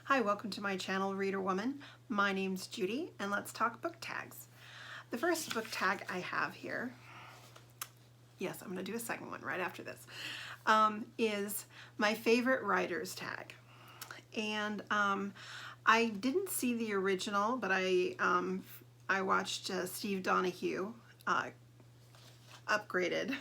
Hi, welcome to my channel, Reader Woman. My name's Judy, and let's talk book tags. The first book tag I have here, yes, I'm going to do a second one right after this, is my favorite writers tag. And I didn't see the original, but I watched Steve Donahue upgraded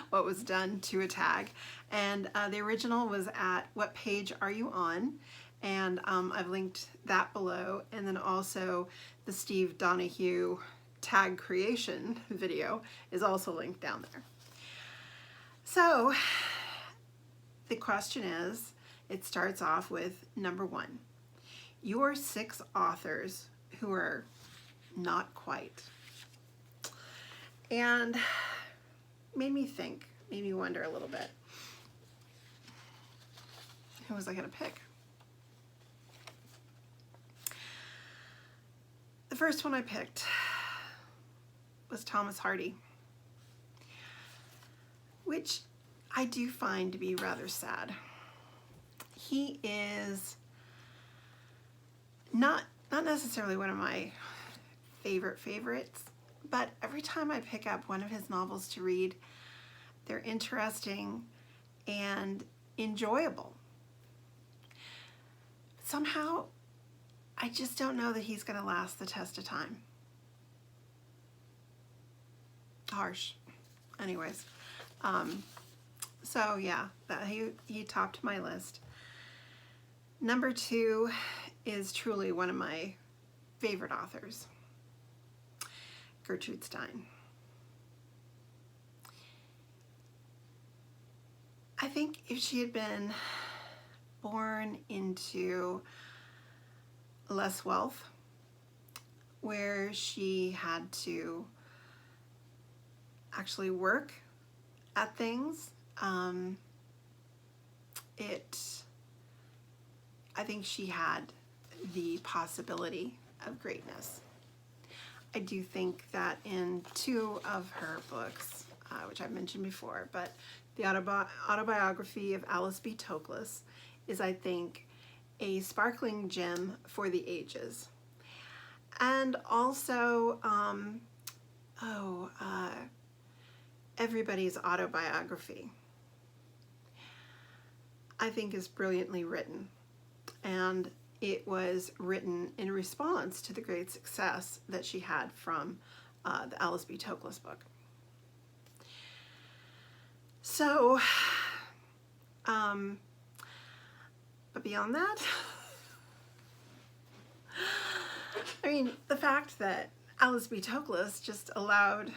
what was done to a tag, and the original was at What Page Are You On? And I've linked that below, and then also the Steve Donahue tag creation video is also linked down there. So the question is, it starts off with number 1, your 6 authors who are not quite. And made me think, made me wonder a little bit. Who was I going to pick? The first one I picked was Thomas Hardy, which I do find to be rather sad. He is not necessarily one of my favorites, but every time I pick up one of his novels to read, they're interesting and enjoyable. Somehow, I just don't know that he's going to last the test of time. Harsh. Anyways, so yeah, he topped my list. Number 2 is truly one of my favorite authors, Gertrude Stein. I think if she had been born into less wealth, where she had to actually work at things, I think she had the possibility of greatness. I do think that in 2 of her books, which I've mentioned before, but the autobiography of Alice B. Toklas is, I think, a sparkling gem for the ages. And also, Everybody's Autobiography, I think, is brilliantly written. And it was written in response to the great success that she had from the Alice B. Toklas book. So, but beyond that, I mean, the fact that Alice B. Toklas just allowed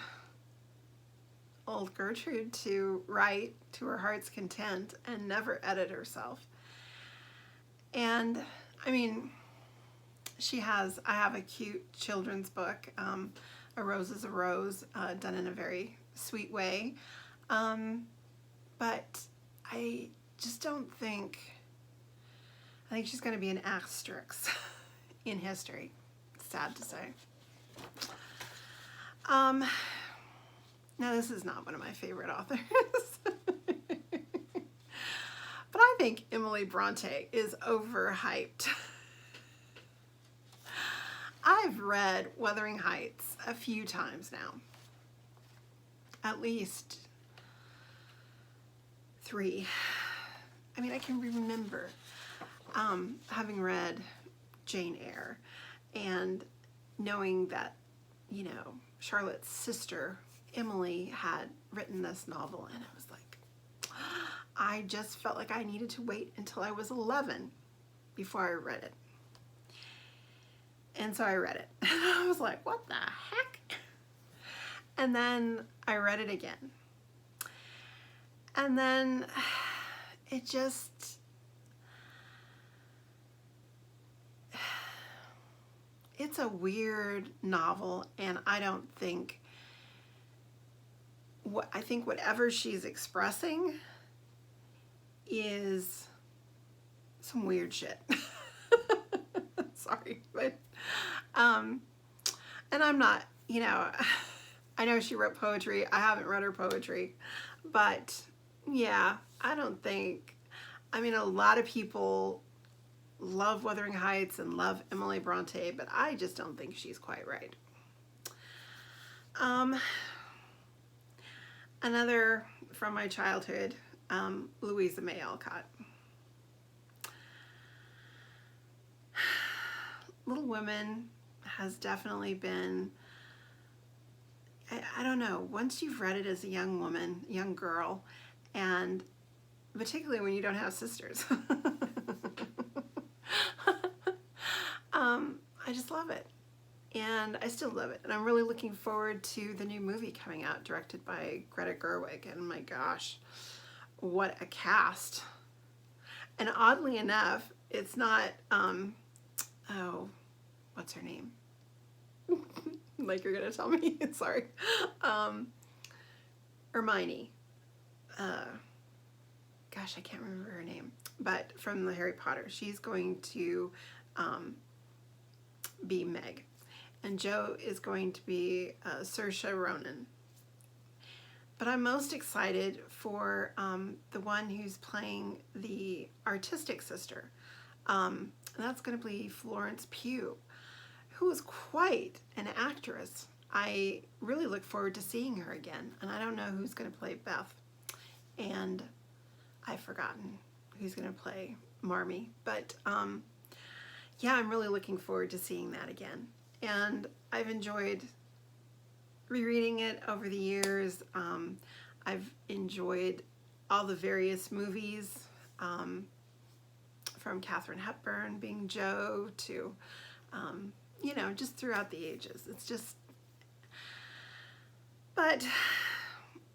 old Gertrude to write to her heart's content and never edit herself. And I mean, I have a cute children's book, A Rose is a Rose, done in a very sweet way. But I just don't think, I think she's going to be an asterisk in history. Sad to say. Now, this is not one of my favorite authors. But I think Emily Bronte is overhyped. I've read Wuthering Heights a few times now. At least 3. I mean, I can remember having read Jane Eyre and knowing that, you know, Charlotte's sister, Emily, had written this novel, and I was like, I just felt like I needed to wait until I was 11 before I read it. And so I read it. And I was like, what the heck? And then I read it again. And then it just, it's a weird novel, and I don't think, I think whatever she's expressing is some weird shit. Sorry, but and I'm not, you know, I know she wrote poetry. I haven't read her poetry, but yeah, I don't think, I mean, a lot of people love Wuthering Heights and love Emily Bronte, but I just don't think she's quite right. Another from my childhood, Louisa May Alcott. Little Women has definitely been, I don't know, once you've read it as a young woman, young girl, and particularly when you don't have sisters, I just love it. And I still love it. And I'm really looking forward to the new movie coming out, directed by Greta Gerwig. And my gosh, what a cast. And oddly enough, it's not, oh, what's her name? Like you're gonna tell me, sorry. Hermione. Gosh, I can't remember her name. But from the Harry Potter, she's going to be Meg. And Jo is going to be Saoirse Ronan. But I'm most excited for the one who's playing the artistic sister. And that's going to be Florence Pugh, who is quite an actress. I really look forward to seeing her again. And I don't know who's going to play Beth. And I've forgotten who's going to play Marmee. But yeah, I'm really looking forward to seeing that again. And I've enjoyed rereading it over the years. I've enjoyed all the various movies, from Katharine Hepburn being Jo to, you know, just throughout the ages. It's just, but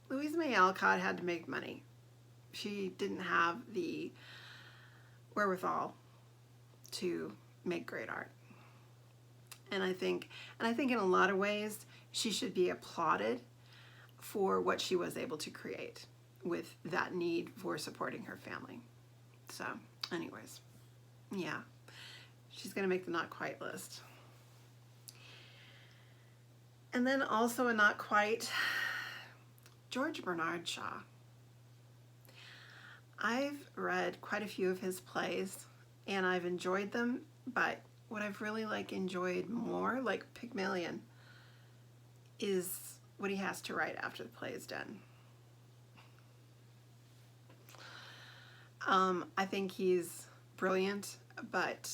Louisa May Alcott had to make money. She didn't have the wherewithal to make great art. And I think in a lot of ways, she should be applauded for what she was able to create with that need for supporting her family. So anyways, yeah, she's gonna make the not quite list. And then also a not quite, George Bernard Shaw. I've read quite a few of his plays and I've enjoyed them, but what I've really enjoyed more, like Pygmalion, is what he has to write after the play is done. I think he's brilliant, but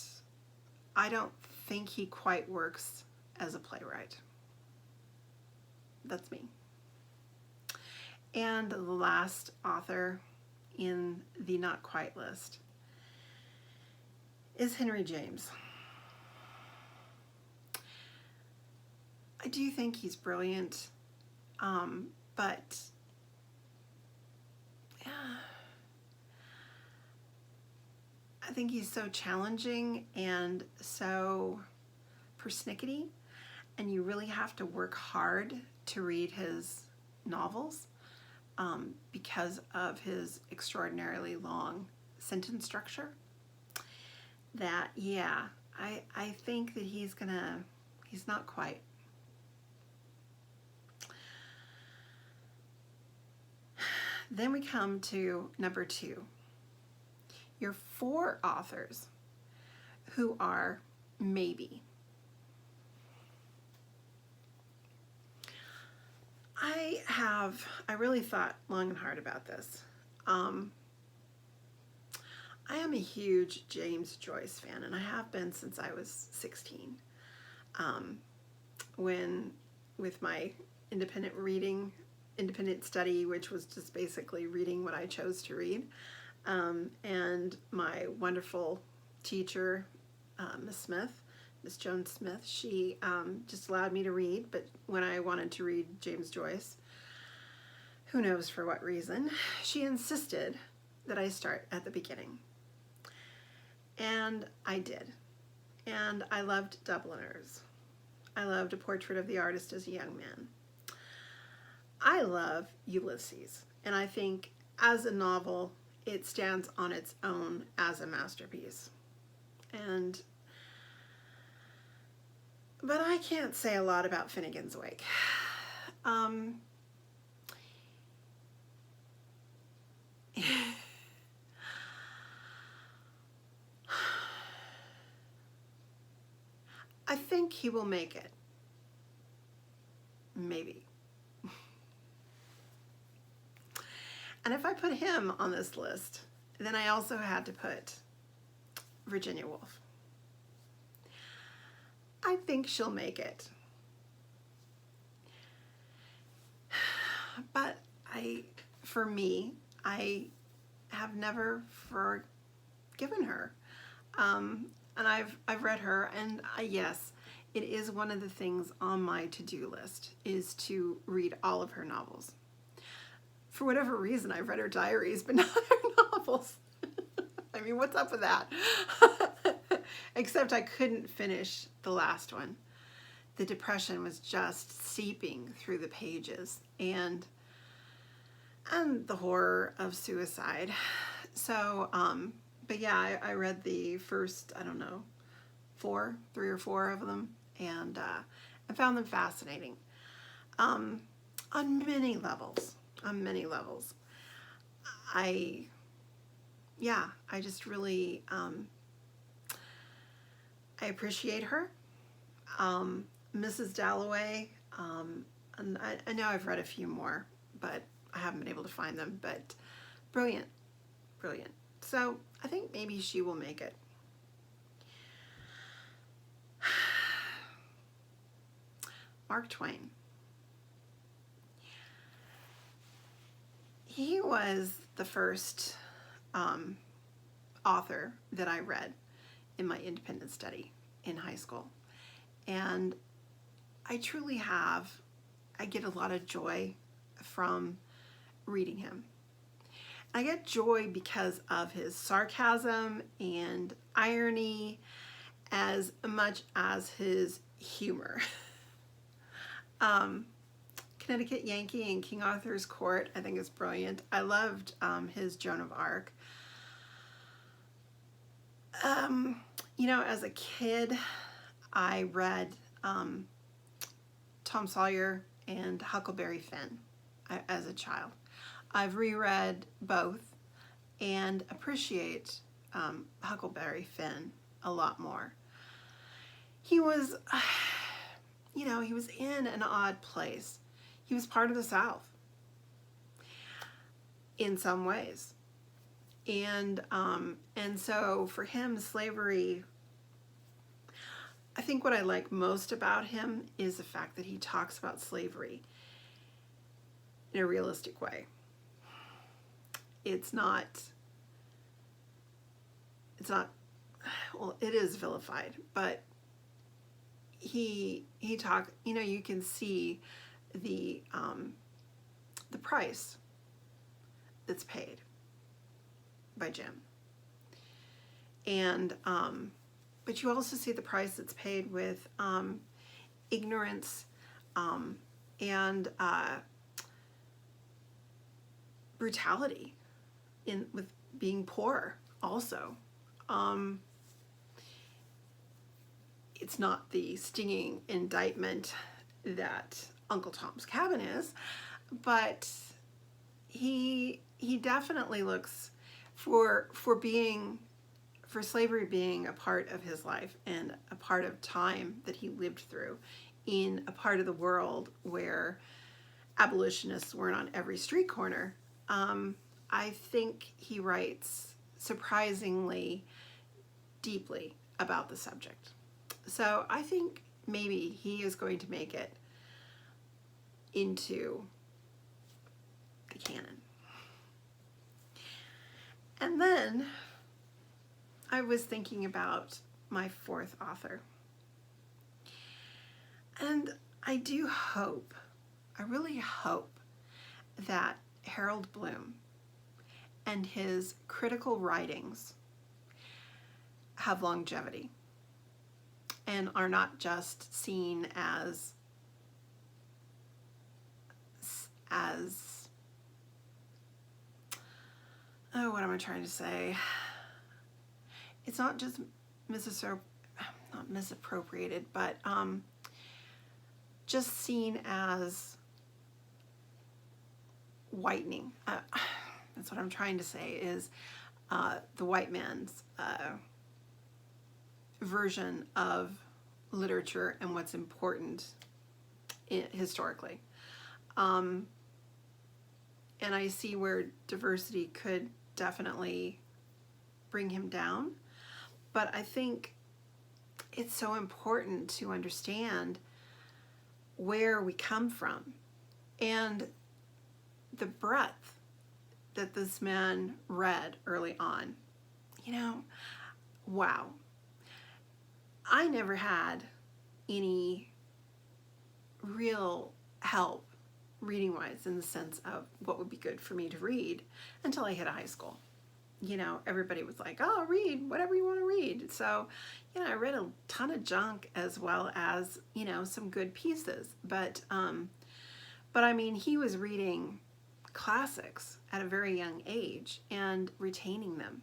I don't think he quite works as a playwright. That's me. And the last author in the not quite list is Henry James. I do think he's brilliant, but I think he's so challenging and so persnickety, and you really have to work hard to read his novels because of his extraordinarily long sentence structure. That, yeah, I think that he's not quite. Then we come to number 2. Your 4 authors who are maybe. I really thought long and hard about this. I am a huge James Joyce fan, and I have been since I was 16. When, with my independent study, which was just basically reading what I chose to read. And my wonderful teacher, Miss Joan Smith, she just allowed me to read, but when I wanted to read James Joyce, who knows for what reason, she insisted that I start at the beginning. And I did. And I loved Dubliners. I loved A Portrait of the Artist as a Young Man. I love Ulysses, and I think as a novel, it stands on its own as a masterpiece. But I can't say a lot about Finnegan's Wake. I think he will make it. Maybe. And if I put him on this list, then I also had to put Virginia Woolf. I think she'll make it. But for me, I have never forgiven her. And I've read her, and yes, it is one of the things on my to-do list is to read all of her novels. For whatever reason, I've read her diaries, but not her novels. I mean, what's up with that? Except I couldn't finish the last one. The depression was just seeping through the pages, and the horror of suicide. So, but yeah, I read the first, I don't know, 3 or 4 of them, and I found them fascinating on many levels. On many levels. I just really, I appreciate her. Mrs. Dalloway, and I know I've read a few more, but I haven't been able to find them, but brilliant, brilliant. So I think maybe she will make it. Mark Twain. He was the first author that I read in my independent study in high school. And I truly I get a lot of joy from reading him. I get joy because of his sarcasm and irony as much as his humor. Connecticut Yankee and King Arthur's Court, I think is brilliant. I loved his Joan of Arc. You know, as a kid, I read Tom Sawyer and Huckleberry Finn as a child. I've reread both and appreciate Huckleberry Finn a lot more. He was, you know, he was in an odd place. He was part of the South in some ways. And so for him, slavery, I think what I like most about him is the fact that he talks about slavery in a realistic way. It's not, well, it is vilified, but he talk, you know, you can see the price that's paid by Jim. And, but you also see the price that's paid with ignorance and brutality with being poor also. It's not the stinging indictment that Uncle Tom's Cabin is, but he definitely looks for slavery being a part of his life and a part of time that he lived through in a part of the world where abolitionists weren't on every street corner. I think he writes surprisingly deeply about the subject. So I think maybe he is going to make it into the canon. And then I was thinking about my 4th author. And I do hope, I really hope that Harold Bloom and his critical writings have longevity and are not just seen as oh, what am I trying to say? It's not just not misappropriated, but just seen as whitening. That's what I'm trying to say, is the white man's version of literature and what's important historically. And I see where diversity could definitely bring him down. But I think it's so important to understand where we come from and the breadth that this man read early on. You know, wow. I never had any real help reading-wise in the sense of what would be good for me to read until I hit high school. You know, everybody was like, oh, read whatever you want to read. So, you know, I read a ton of junk as well as, you know, some good pieces. But I mean, he was reading classics at a very young age and retaining them,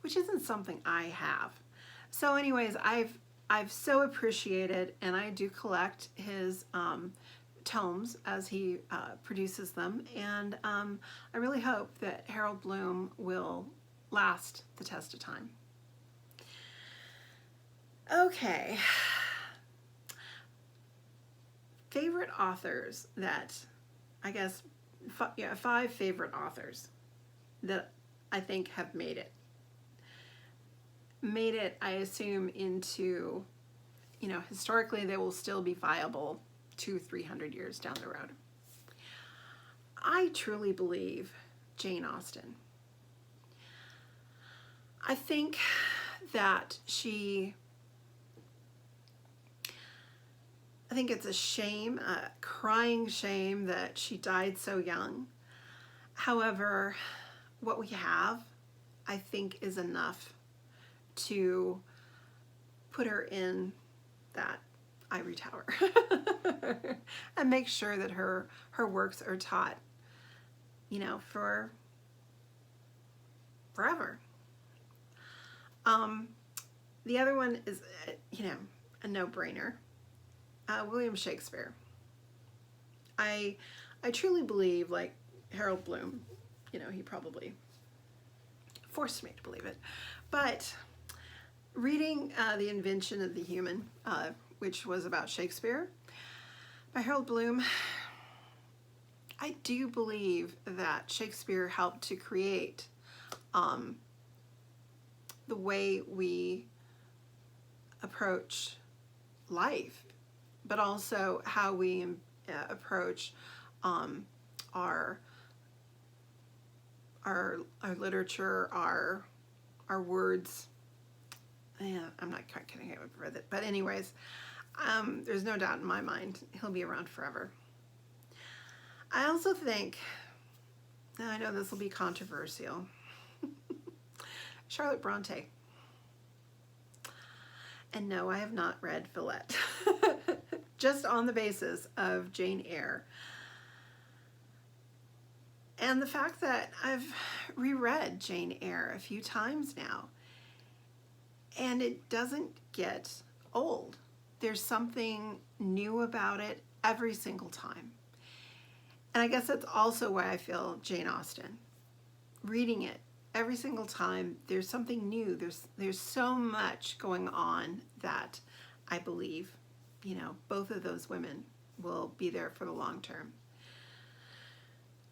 which isn't something I have. So anyways, I've so appreciated, and I do collect his tomes as he produces them, and I really hope that Harold Bloom will last the test of time. Okay. Favorite authors that, I guess, 5 favorite authors that I think have made it. Made it, I assume, into, you know, historically they will still be viable 200-300 years down the road. I truly believe Jane Austen. I think that I think it's a shame, a crying shame that she died so young. However, what we have, I think, is enough to put her in that ivory tower and make sure that her works are taught, you know, for forever. The other one is, you know, a no-brainer. William Shakespeare. I truly believe, like Harold Bloom, you know, he probably forced me to believe it, but reading The Invention of the Human, which was about Shakespeare, by Harold Bloom, I do believe that Shakespeare helped to create the way we approach life, but also how we approach our literature, our words. Yeah, I'm not quite kidding with it, but anyways, there's no doubt in my mind he'll be around forever. I also think, and I know this will be controversial, Charlotte Bronte. And no, I have not read Villette, just on the basis of Jane Eyre. And the fact that I've reread Jane Eyre a few times now, and it doesn't get old. There's something new about it every single time. And I guess that's also why I feel Jane Austen. Reading it every single time, there's something new. There's so much going on that I believe, you know, both of those women will be there for the long term.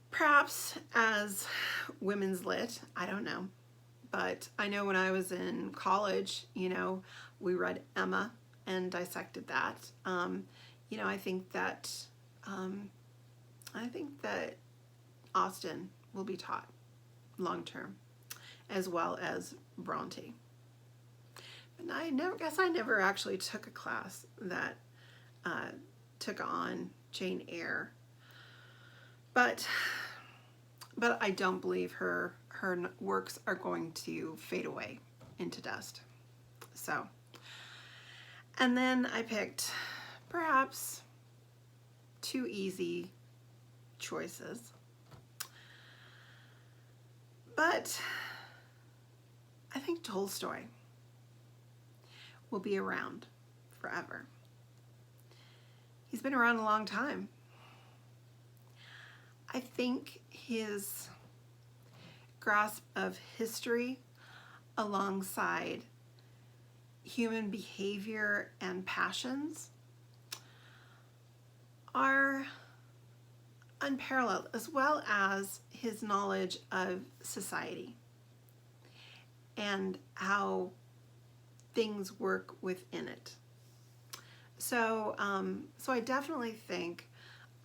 Perhaps as women's lit, I don't know. But I know when I was in college, you know, we read Emma and dissected that. You know, I think that Austen will be taught long term, as well as Bronte. But I never actually took a class that took on Jane Eyre. But I don't believe her works are going to fade away into dust. So, and then I picked perhaps 2 easy choices. But I think Tolstoy will be around forever. He's been around a long time. I think his grasp of history alongside human behavior and passions are unparalleled, as well as his knowledge of society and how things work within it. So, so I definitely think,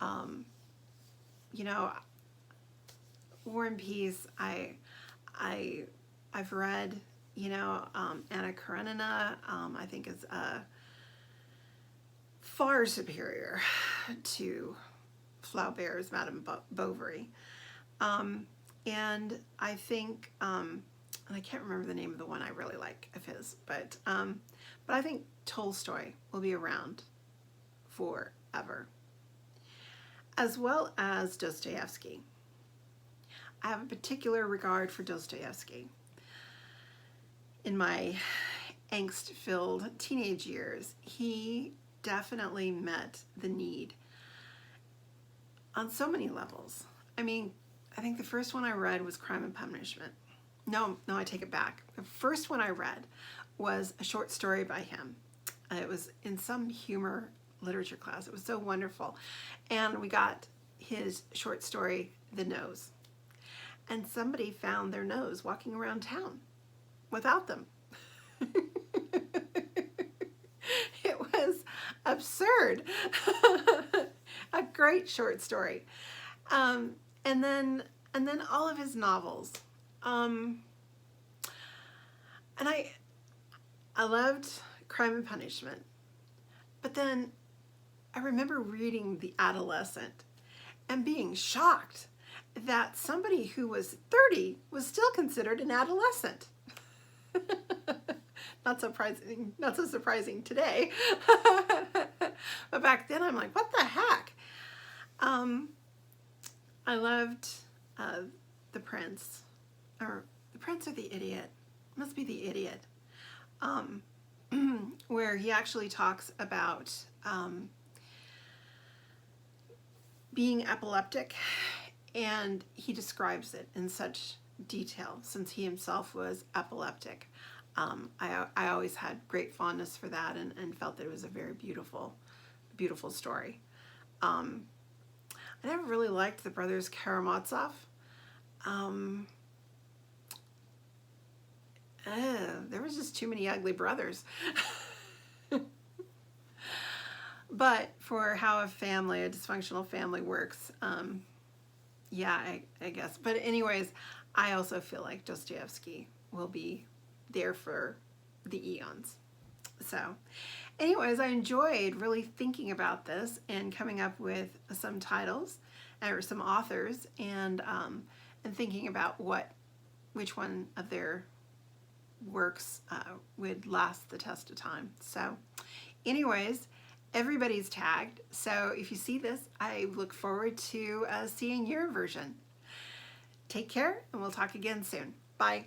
you know, War and Peace. I've read, you know, Anna Karenina. I think is far superior to Flaubert's Madame Bovary, and I think, and I can't remember the name of the one I really like of his, but I think Tolstoy will be around forever, as well as Dostoevsky. I have a particular regard for Dostoevsky. In my angst-filled teenage years, he definitely met the need on so many levels. I mean, I think the first one I read was Crime and Punishment. No, I take it back. The first one I read was a short story by him. It was in some humor literature class. It was so wonderful. And we got his short story, The Nose. And somebody found their nose walking around town without them. It was absurd. A great short story. And then all of his novels. And I loved Crime and Punishment. But then I remember reading The Adolescent and being shocked that somebody who was 30 was still considered an adolescent. Not so surprising today. But back then I'm like, what the heck? I loved The Prince, or The Prince or The Idiot. It must be The Idiot. Where he actually talks about being epileptic, and he describes it in such detail since he himself was epileptic. I always had great fondness for that, and felt that it was a very beautiful story. I never really liked the brothers Karamazov. There was just too many ugly brothers. But for how a dysfunctional family works, yeah, I guess. But anyways, I also feel like Dostoevsky will be there for the eons. So anyways, I enjoyed really thinking about this and coming up with some titles or some authors, and thinking about which one of their works would last the test of time. So anyways, everybody's tagged. So if you see this, I look forward to seeing your version. Take care, and we'll talk again soon. Bye.